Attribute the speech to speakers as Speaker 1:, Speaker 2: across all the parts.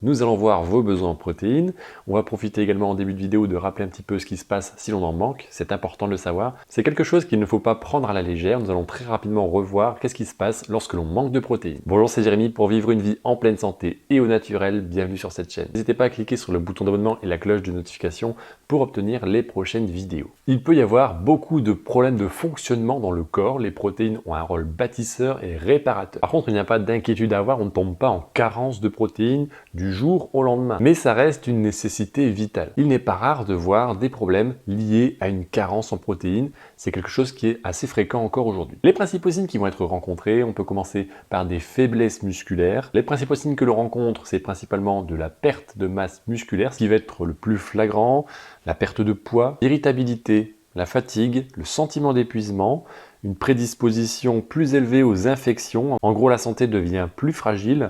Speaker 1: Nous allons voir vos besoins en protéines. On va profiter également en début de vidéo de rappeler un petit peu ce qui se passe si l'on en manque. C'est important de le savoir. C'est quelque chose qu'il ne faut pas prendre à la légère. Nous allons très rapidement revoir qu'est-ce qui se passe lorsque l'on manque de protéines. Bonjour, c'est Jérémy pour vivre une vie en pleine santé et au naturel. Bienvenue sur cette chaîne. N'hésitez pas à cliquer sur le bouton d'abonnement et la cloche de notification pour obtenir les prochaines vidéos. Il peut y avoir beaucoup de problèmes de fonctionnement dans le corps. Les protéines ont un rôle bâtisseur et réparateur. Par contre, il n'y a pas d'inquiétude à avoir. On ne tombe pas en carence de protéines du jour au lendemain. Mais ça reste une nécessité vitale. Il n'est pas rare de voir des problèmes liés à une carence en protéines. C'est quelque chose qui est assez fréquent encore aujourd'hui. Les principaux signes qui vont être rencontrés, on peut commencer par des faiblesses musculaires. Les principaux signes que l'on rencontre, c'est principalement de la perte de masse musculaire, ce qui va être le plus flagrant, la perte de poids, l'irritabilité, la fatigue, le sentiment d'épuisement, une prédisposition plus élevée aux infections. En gros, la santé devient plus fragile.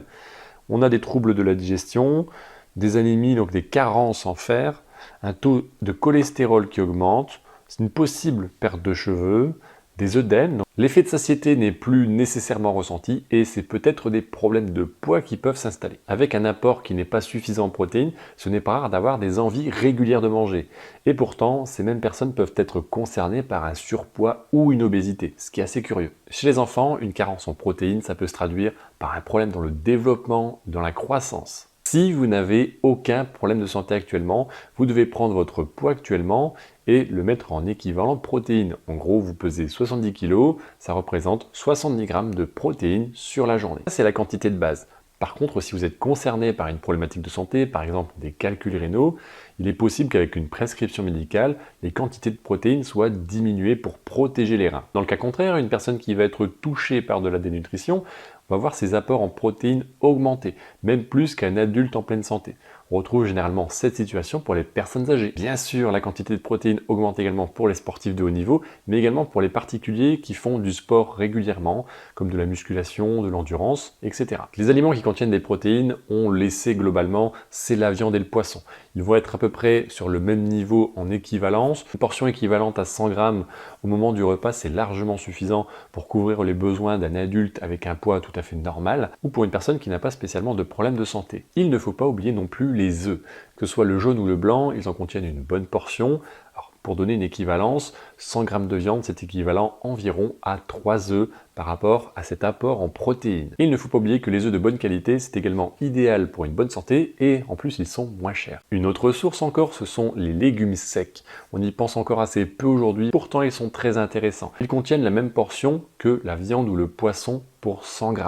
Speaker 1: On a des troubles de la digestion, des anémies, donc des carences en fer, un taux de cholestérol qui augmente, une possible perte de cheveux, des œdèmes. L'effet de satiété n'est plus nécessairement ressenti et c'est peut-être des problèmes de poids qui peuvent s'installer. Avec un apport qui n'est pas suffisant en protéines, ce n'est pas rare d'avoir des envies régulières de manger. Et pourtant, ces mêmes personnes peuvent être concernées par un surpoids ou une obésité, ce qui est assez curieux. Chez les enfants, une carence en protéines, ça peut se traduire par un problème dans le développement, dans la croissance. Si vous n'avez aucun problème de santé actuellement, vous devez prendre votre poids actuellement et le mettre en équivalent de protéines. En gros, vous pesez 70 kg, ça représente 70 grammes de protéines sur la journée. Ça, c'est la quantité de base. Par contre, si vous êtes concerné par une problématique de santé, par exemple des calculs rénaux, il est possible qu'avec une prescription médicale, les quantités de protéines soient diminuées pour protéger les reins. Dans le cas contraire, une personne qui va être touchée par de la dénutrition va voir ses apports en protéines augmenter, même plus qu'un adulte en pleine santé. On retrouve généralement cette situation pour les personnes âgées. Bien sûr, la quantité de protéines augmente également pour les sportifs de haut niveau, mais également pour les particuliers qui font du sport régulièrement, comme de la musculation, de l'endurance, etc. Les aliments qui contiennent des protéines, on laissé globalement, c'est la viande et le poisson. Ils vont être à peu près sur le même niveau en équivalence. Une portion équivalente à 100 grammes au moment du repas, c'est largement suffisant pour couvrir les besoins d'un adulte avec un poids tout à fait normal ou pour une personne qui n'a pas spécialement de problème de santé. Il ne faut pas oublier non plus les œufs. Que ce soit le jaune ou le blanc, ils en contiennent une bonne portion. Alors, pour donner une équivalence, 100 g de viande, c'est équivalent environ à 3 œufs par rapport à cet apport en protéines. Et il ne faut pas oublier que les œufs de bonne qualité, c'est également idéal pour une bonne santé et en plus, ils sont moins chers. Une autre source encore, ce sont les légumes secs. On y pense encore assez peu aujourd'hui, pourtant ils sont très intéressants. Ils contiennent la même portion que la viande ou le poisson pour 100 g.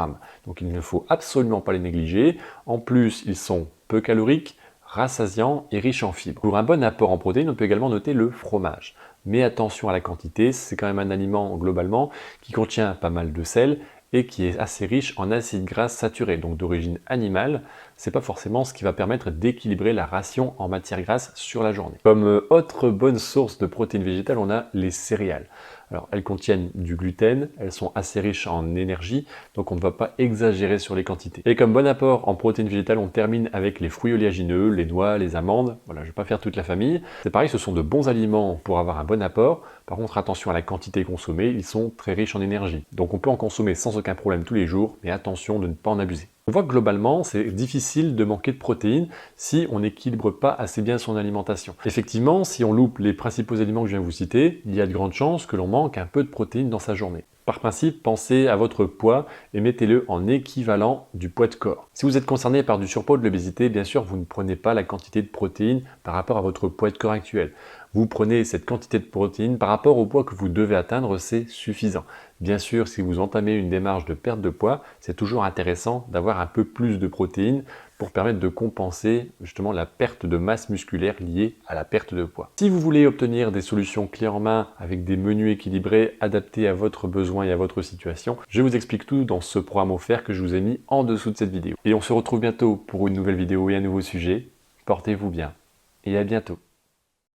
Speaker 1: Donc il ne faut absolument pas les négliger. En plus, ils sont peu caloriques, rassasiant et riche en fibres. Pour un bon apport en protéines, on peut également noter le fromage. Mais attention à la quantité, c'est quand même un aliment globalement qui contient pas mal de sel et qui est assez riche en acides gras saturés, donc d'origine animale. C'est pas forcément ce qui va permettre d'équilibrer la ration en matière grasse sur la journée. Comme autre bonne source de protéines végétales, on a les céréales. Alors, elles contiennent du gluten, elles sont assez riches en énergie, donc on ne va pas exagérer sur les quantités. Et comme bon apport en protéines végétales, on termine avec les fruits oléagineux, les noix, les amandes. Voilà, je ne vais pas faire toute la famille. C'est pareil, ce sont de bons aliments pour avoir un bon apport. Par contre, attention à la quantité consommée, ils sont très riches en énergie. Donc on peut en consommer sans aucun problème tous les jours, mais attention de ne pas en abuser. On voit que globalement, c'est difficile de manquer de protéines si on n'équilibre pas assez bien son alimentation. Effectivement, si on loupe les principaux aliments que je viens de vous citer, il y a de grandes chances que l'on manque un peu de protéines dans sa journée. Par principe, pensez à votre poids et mettez-le en équivalent du poids de corps. Si vous êtes concerné par du surpoids ou de l'obésité, bien sûr, vous ne prenez pas la quantité de protéines par rapport à votre poids de corps actuel. Vous prenez cette quantité de protéines par rapport au poids que vous devez atteindre, c'est suffisant. Bien sûr, si vous entamez une démarche de perte de poids, c'est toujours intéressant d'avoir un peu plus de protéines pour permettre de compenser justement la perte de masse musculaire liée à la perte de poids. Si vous voulez obtenir des solutions clés en main avec des menus équilibrés adaptés à votre besoin et à votre situation, je vous explique tout dans ce programme offert que je vous ai mis en dessous de cette vidéo. Et on se retrouve bientôt pour une nouvelle vidéo et un nouveau sujet. Portez-vous bien et à bientôt.